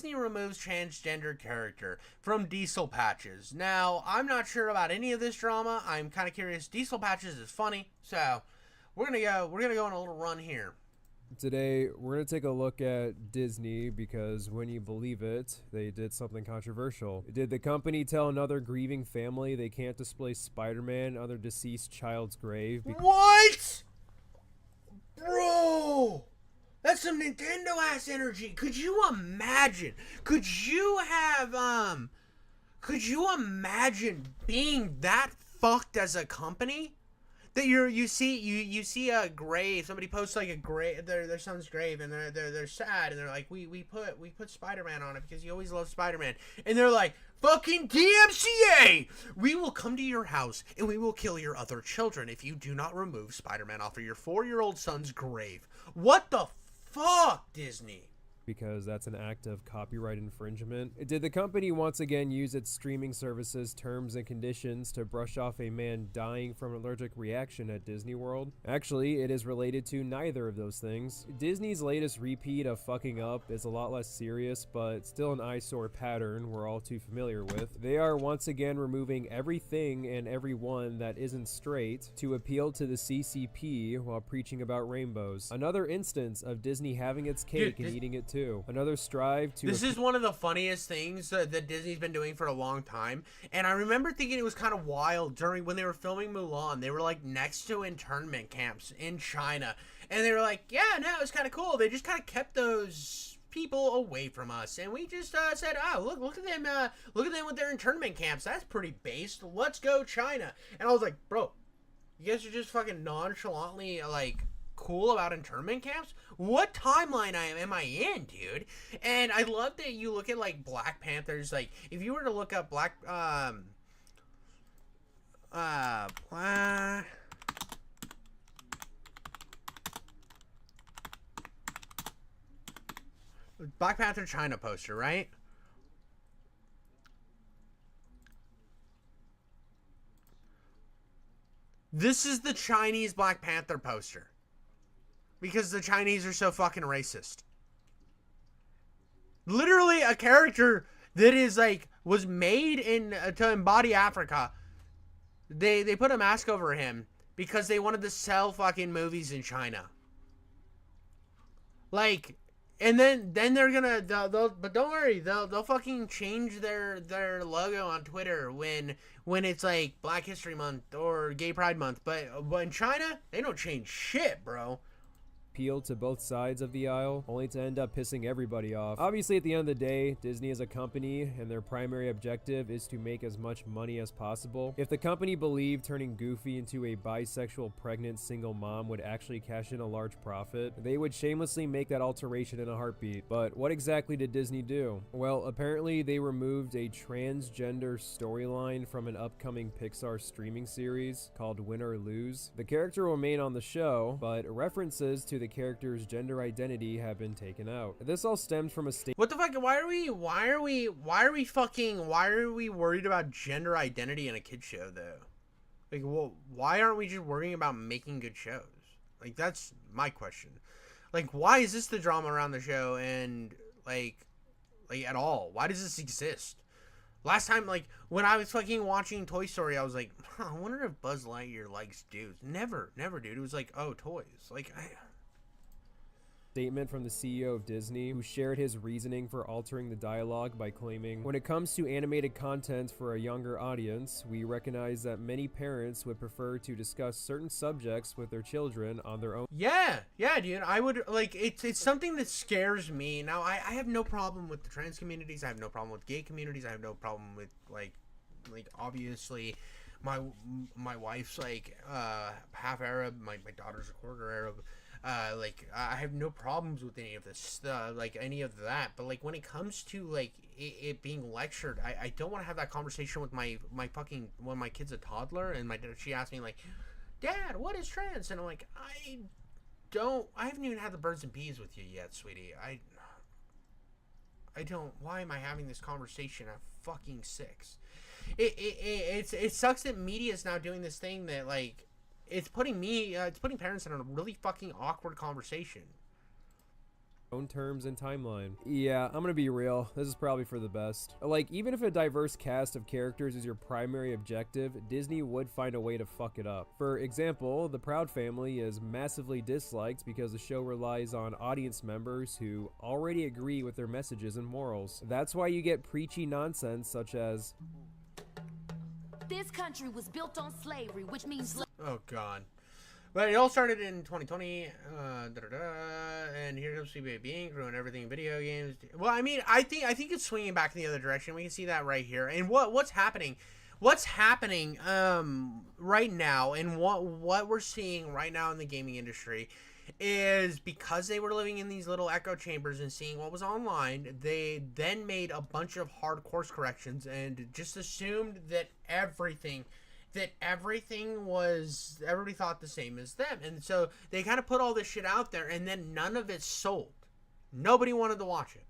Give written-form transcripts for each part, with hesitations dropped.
Disney removes transgender character from Diesel Patches. Now, I'm not sure about any of this drama. I'm kind of curious. Diesel Patches is funny, so we're gonna go on a little run here. Today, we're going to take a look at Disney because, when you believe it, they did something controversial. Did the company tell another grieving family they can't display Spider-Man on their deceased child's grave? What? Bro! That's some Nintendo ass energy. Could you imagine? Could you imagine being that fucked as a company? That you see a grave, somebody posts like a grave, their son's grave, and they're sad, and they're like, we put Spider-Man on it because you always love Spider-Man, and they're like, fucking DMCA, we will come to your house and we will kill your other children if you do not remove Spider-Man off of your 4-year-old son's grave. What the fuck, Disney? Because that's an act of copyright infringement. Did the company once again use its streaming services terms and conditions to brush off a man dying from an allergic reaction at Disney World? Actually, it is related to neither of those things. Disney's latest repeat of fucking up is a lot less serious, but still an eyesore pattern we're all too familiar with. They are once again removing everything and everyone that isn't straight to appeal to the CCP while preaching about rainbows. Another instance of Disney having its cake and eating it too. Another strive to... This is one of the funniest things that Disney's been doing for a long time. And I remember thinking it was kind of wild when they were filming Mulan. They were like next to internment camps in China. And they were like, yeah, no, it's kind of cool. They just kind of kept those people away from us. And we just said, oh, look at them with their internment camps. That's pretty based. Let's go China. And I was like, bro, you guys are just fucking nonchalantly like... cool about internment camps? What timeline am I in, dude? And I love that you look at like Black Panthers. Like if you were to look up Black Panther China poster, right? This is the Chinese Black Panther poster. Because the Chinese are so fucking racist. Literally a character that is like, was made to embody Africa. They put a mask over him because they wanted to sell fucking movies in China. Like, and then they're gonna, but don't worry, they'll fucking change their logo on Twitter when it's like Black History Month or Gay Pride Month. But in China, they don't change shit, bro. Appeal to both sides of the aisle, only to end up pissing everybody off. Obviously, at the end of the day, Disney is a company, and their primary objective is to make as much money as possible. If the company believed turning Goofy into a bisexual pregnant single mom would actually cash in a large profit, they would shamelessly make that alteration in a heartbeat. But what exactly did Disney do? Well, apparently they removed a transgender storyline from an upcoming Pixar streaming series called Win or Lose. The character will remain on the show, but references to the character's gender identity have been taken out. This all stems from a state. What the fuck? Why are we worried about gender identity in a kid show though? Like, well, why aren't we just worrying about making good shows? Like, that's my question. Like, why is this the drama around the show and like at all? Why does this exist? Last time, like, when I was fucking watching Toy Story, I was like, I wonder if Buzz Lightyear likes dudes. Never, dude. It was like, oh, toys. Like, Statement from the CEO of Disney, who shared his reasoning for altering the dialogue by claiming, "When it comes to animated content for a younger audience, we recognize that many parents would prefer to discuss certain subjects with their children on their own." Yeah, dude. I would, like, it's something that scares me. Now, I have no problem with the trans communities. I have no problem with gay communities. I have no problem with, like obviously, my wife's, like, half Arab. My daughter's a quarter Arab. I have no problems with any of this, like, any of that. But, like, when it comes to, like, it being lectured, I don't want to have that conversation with my fucking, when my kid's a toddler, and she asked me, like, Dad, what is trans? And I'm like, I haven't even had the birds and bees with you yet, sweetie. I don't, why am I having this conversation at fucking 6? It sucks that media is now doing this thing that, like, it's putting parents in a really fucking awkward conversation. own terms and timeline. Yeah, I'm gonna be real, this is probably for the best. Like, even if a diverse cast of characters is your primary objective, Disney would find a way to fuck it up. For example, the Proud Family is massively disliked because the show relies on audience members who already agree with their messages and morals. That's why you get preachy nonsense such as, "This country was built on slavery, which means..." Oh god. But it all started in 2020, and here comes CBA being growing everything in video games. Well, I mean, I think it's swinging back in the other direction. We can see that right here. And what's happening? What's happening right now, and what we're seeing right now in the gaming industry, is because they were living in these little echo chambers and seeing what was online, they then made a bunch of hard course corrections and just assumed that everybody thought the same as them. And so they kind of put all this shit out there, and then none of it sold. Nobody wanted to watch it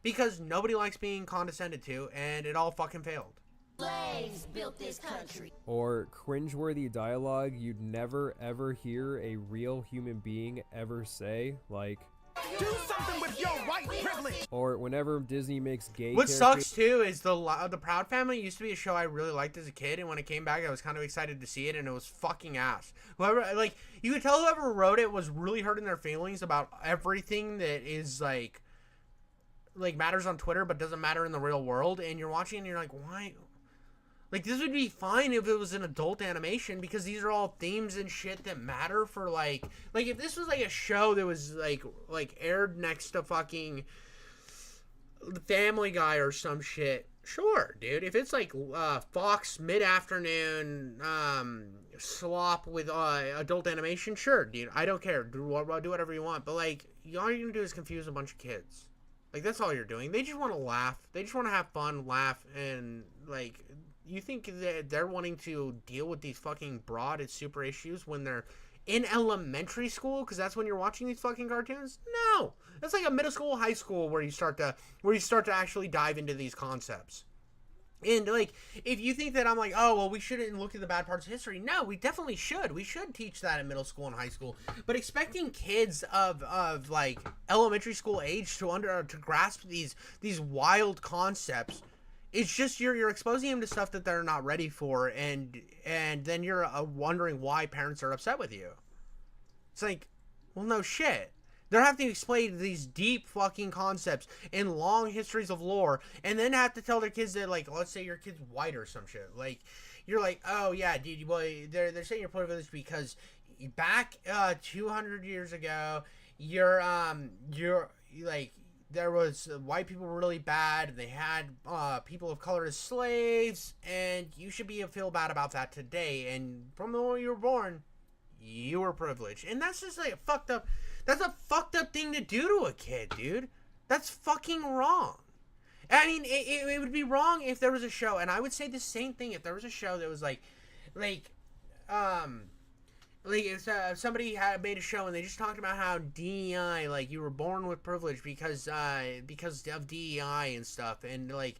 because nobody likes being condescended to, and it all fucking failed. Slaves built this country. or cringeworthy dialogue you'd never ever hear a real human being ever say, like, "Do something with your white privilege!" or whenever Disney makes gay What characters- sucks too is the Proud Family used to be a show I really liked as a kid, and when it came back, I was kind of excited to see it, and it was fucking ass. Whoever, like, you could tell whoever wrote it was really hurting their feelings about everything that is like matters on Twitter but doesn't matter in the real world, and you're watching and you're like, why? Like, this would be fine if it was an adult animation, because these are all themes and shit that matter for, like if this was, like, a show that was, like aired next to fucking Family Guy or some shit, sure, dude. If it's, like, Fox mid-afternoon slop with adult animation, sure, dude. I don't care. Do whatever you want. But, like, all you're gonna do is confuse a bunch of kids. Like, that's all you're doing. They just want to laugh. They just want to have fun, laugh, and, like... You think that they're wanting to deal with these fucking broad and super issues when they're in elementary school? Because that's when you're watching these fucking cartoons? No, that's like a middle school, high school where you start to actually dive into these concepts. And, like, if you think that I'm like, oh, well, we shouldn't look at the bad parts of history. No, we definitely should. We should teach that in middle school and high school. But expecting kids of like elementary school age to grasp these wild concepts, it's just you're exposing them to stuff that they're not ready for, and then you're wondering why parents are upset with you. It's like, well, no shit. They're having to explain these deep fucking concepts and long histories of lore, and then have to tell their kids that, like, let's say your kid's white or some shit. Like, you're like, oh yeah, dude, well, they're saying you're privileged because back 200 years ago, you're like, there was white people were really bad. They had people of color as slaves, and you should feel bad about that today. And from the moment you were born, you were privileged, and that's just like a fucked up. That's a fucked up thing to do to a kid, dude. That's fucking wrong. I mean, it would be wrong if there was a show, and I would say the same thing if there was a show that was like if somebody had made a show and they just talked about how DEI, like, you were born with privilege because of DEI and stuff, and like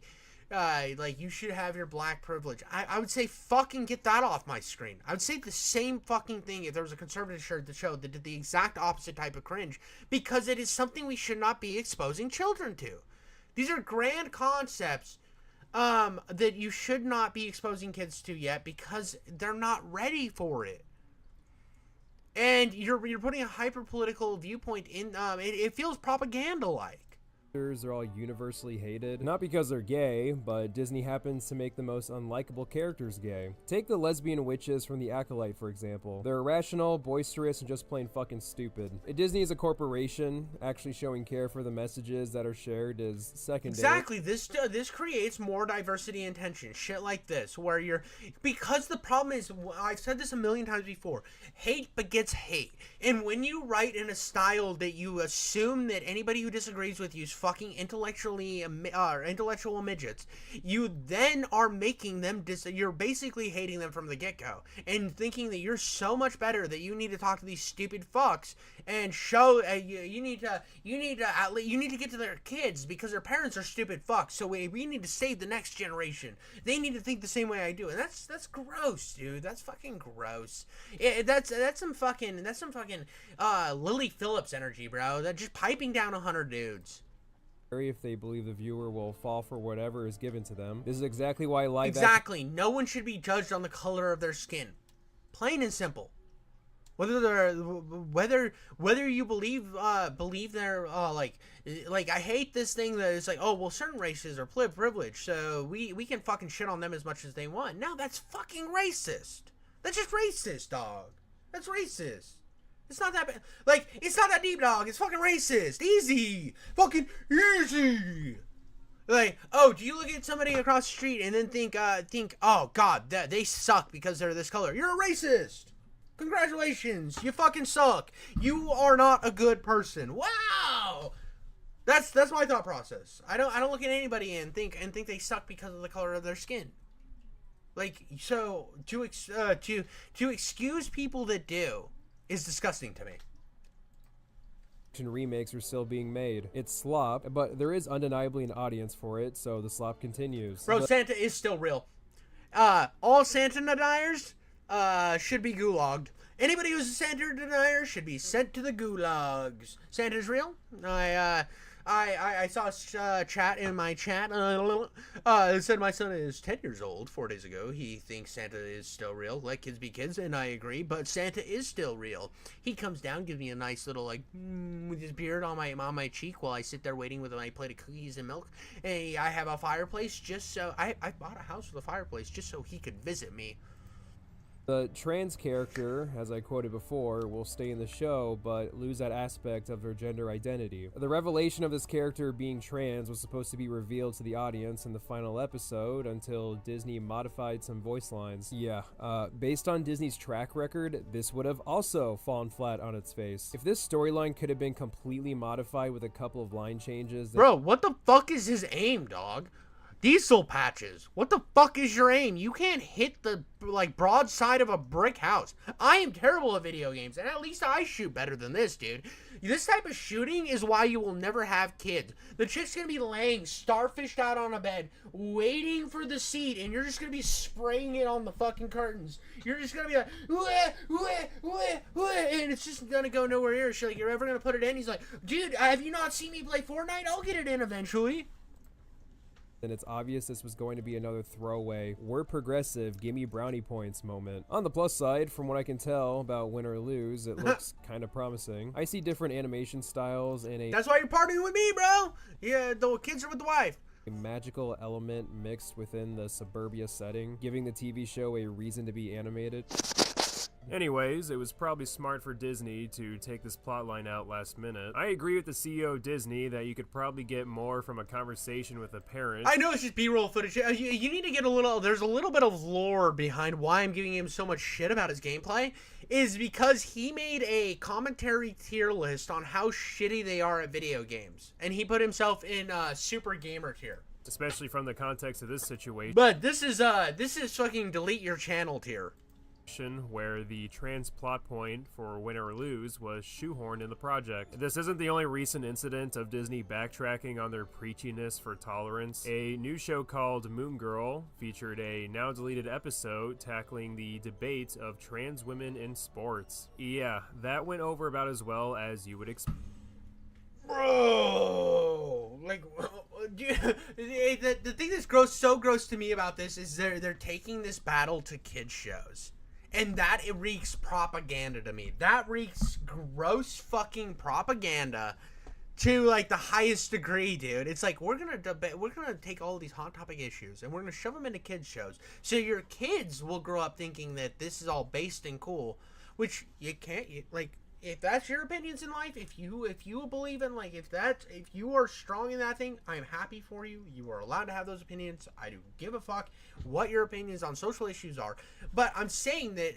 you should have your black privilege. I would say fucking get that off my screen. I would say the same fucking thing if there was a conservative show that did the exact opposite type of cringe, because it is something we should not be exposing children to. These are grand concepts that you should not be exposing kids to yet, because they're not ready for it. And you're putting a hyper-political viewpoint in, it feels propaganda-like. Are all universally hated, not because they're gay, but Disney happens to make the most unlikable characters gay. Take the lesbian witches from The Acolyte, for example. They're irrational, boisterous, and just plain fucking stupid. Disney is a corporation. Actually showing care for the messages that are shared is secondary. Exactly. This creates more diversity and tension. Shit like this, where because the problem is, I've said this a million times before, hate begets hate. And when you write in a style that you assume that anybody who disagrees with you is fucking intellectual midgets, you then are making them you're basically hating them from the get-go and thinking that you're so much better that you need to talk to these stupid fucks and show you need to get to their kids because their parents are stupid fucks. So we need to save the next generation. They need to think the same way I do, and that's gross, dude. That's fucking gross. That's some fucking Lily Phillips energy, bro. That just piping down 100 dudes. If they believe the viewer will fall for whatever is given to them. This is exactly why live No one should be judged on the color of their skin. Plain and simple. Whether you believe they're like I hate this thing that it's like, oh well, certain races are privileged, so we can fucking shit on them as much as they want. No, that's fucking racist. That's just racist, dog. That's racist. It's not that bad. Like, it's not that deep, dog. It's fucking racist. Easy. Fucking easy. Like, oh, do you look at somebody across the street and then think, oh god, they suck because they're this color? You're a racist. Congratulations, you fucking suck. You are not a good person. Wow, that's my thought process. I don't look at anybody and think they suck because of the color of their skin. Like, so to excuse people that do is disgusting to me. Remakes are still being made. It's slop, but there is undeniably an audience for it, so the slop continues. Bro, Santa is still real. All Santa deniers should be gulagged. Anybody who's a Santa denier should be sent to the gulags. Santa's real. I saw a chat in my chat. It said my son is 10 years old 4 days ago. He thinks Santa is still real. Let kids be kids, and I agree. But Santa is still real. He comes down, gives me a nice little with his beard on my cheek while I sit there waiting with my plate of cookies and milk. And I have a fireplace just so I bought a house with a fireplace just so he could visit me. The trans character, as I quoted before, will stay in the show, but lose that aspect of their gender identity. The revelation of this character being trans was supposed to be revealed to the audience in the final episode until Disney modified some voice lines. Yeah, based on Disney's track record, this would have also fallen flat on its face. If this storyline could have been completely modified with a couple of line changes... Bro, what the fuck is his aim, dog? Diesel patches. What the fuck is your aim? You can't hit the, broad side of a brick house. I am terrible at video games, and at least I shoot better than this, dude. This type of shooting is why you will never have kids. The chick's gonna be laying starfished out on a bed, waiting for the seat, and you're just gonna be spraying it on the fucking curtains. You're just gonna be like, wah, wah, wah, wah, and it's just gonna go nowhere near. She's like, you're ever gonna put it in? He's like, dude, have you not seen me play Fortnite? I'll get it in eventually. And it's obvious this was going to be another throwaway, we're progressive, gimme brownie points moment. On the plus side, from what I can tell about Win or Lose, it looks kind of promising. I see different animation styles and That's why you're partying with me, bro! Yeah, the kids are with the wife. A magical element mixed within the suburbia setting, giving the TV show a reason to be animated. Anyways, it was probably smart for Disney to take this plotline out last minute. I agree with the CEO of Disney that you could probably get more from a conversation with a parent. I know it's just B-roll footage. You need to get there's a little bit of lore behind why I'm giving him so much shit about his gameplay, is because he made a commentary tier list on how shitty they are at video games. And he put himself in super gamer tier. Especially from the context of this situation. But this is fucking delete your channel tier. Where the trans plot point for Win or Lose was shoehorned in the project. This isn't the only recent incident of Disney backtracking on their preachiness for tolerance. A new show called Moon Girl featured a now deleted episode tackling the debate of trans women in sports. Yeah, that went over about as well as you would expect. Bro, the thing that's so gross to me about this is they're taking this battle to kids shows. And that, it reeks propaganda to me. That reeks gross fucking propaganda to, the highest degree, dude. It's like, we're gonna take all these hot topic issues and we're gonna shove them into kids shows. So your kids will grow up thinking that this is all based and cool, which you can't, if that's your opinions in life, if you believe in, if you are strong in that thing, I am happy for you. You are allowed to have those opinions. I do give a fuck what your opinions on social issues are. But I'm saying that,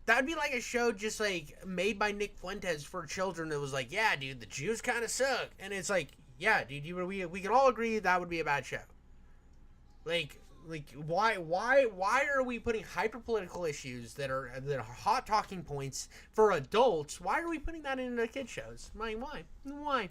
that'd be like a show just, made by Nick Fuentes for children that was like, yeah, dude, the Jews kind of suck. And it's like, Yeah, dude, we can all agree that would be a bad show. Like why are we putting hyper political issues that are hot talking points for adults? Why are we putting that into kids shows? Why?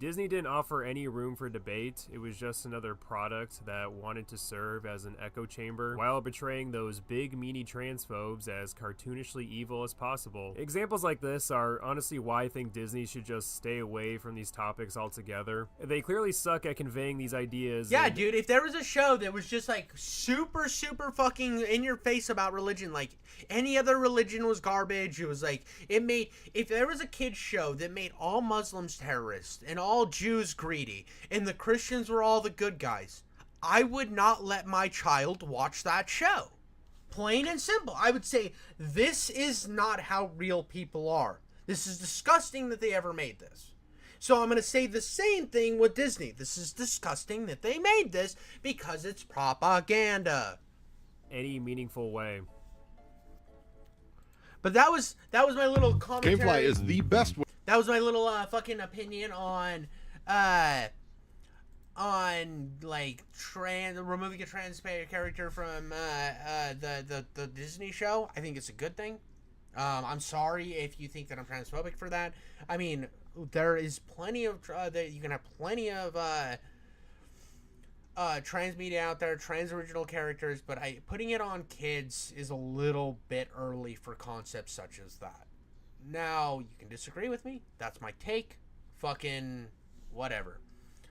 Disney didn't offer any room for debate. It was just another product that wanted to serve as an echo chamber while portraying those big meanie transphobes as cartoonishly evil as possible. Examples like this are honestly why I think Disney should just stay away from these topics altogether. They clearly suck at conveying these ideas. Yeah, dude, if there was a show that was just like super fucking in your face about religion, like any other religion was garbage, it was like if there was a kids show that made all Muslims terrorists and all Jews greedy and the Christians were all the good guys, I would not let my child watch that show. Plain and simple. I would say this is not how real people are. This is disgusting that they ever made this. So I'm going to say the same thing with Disney. This is disgusting that they made this because it's propaganda. Any meaningful way. But that was my little commentary. Gamefly is the best way. That was my little fucking opinion on like removing a trans character from the Disney show. I think it's a good thing. I'm sorry if you think that I'm transphobic for that. I mean, there is plenty of that you can have plenty of trans media out there, trans original characters, but putting it on kids is a little bit early for concepts such as that. Now, you can disagree with me. That's my take. Fucking whatever.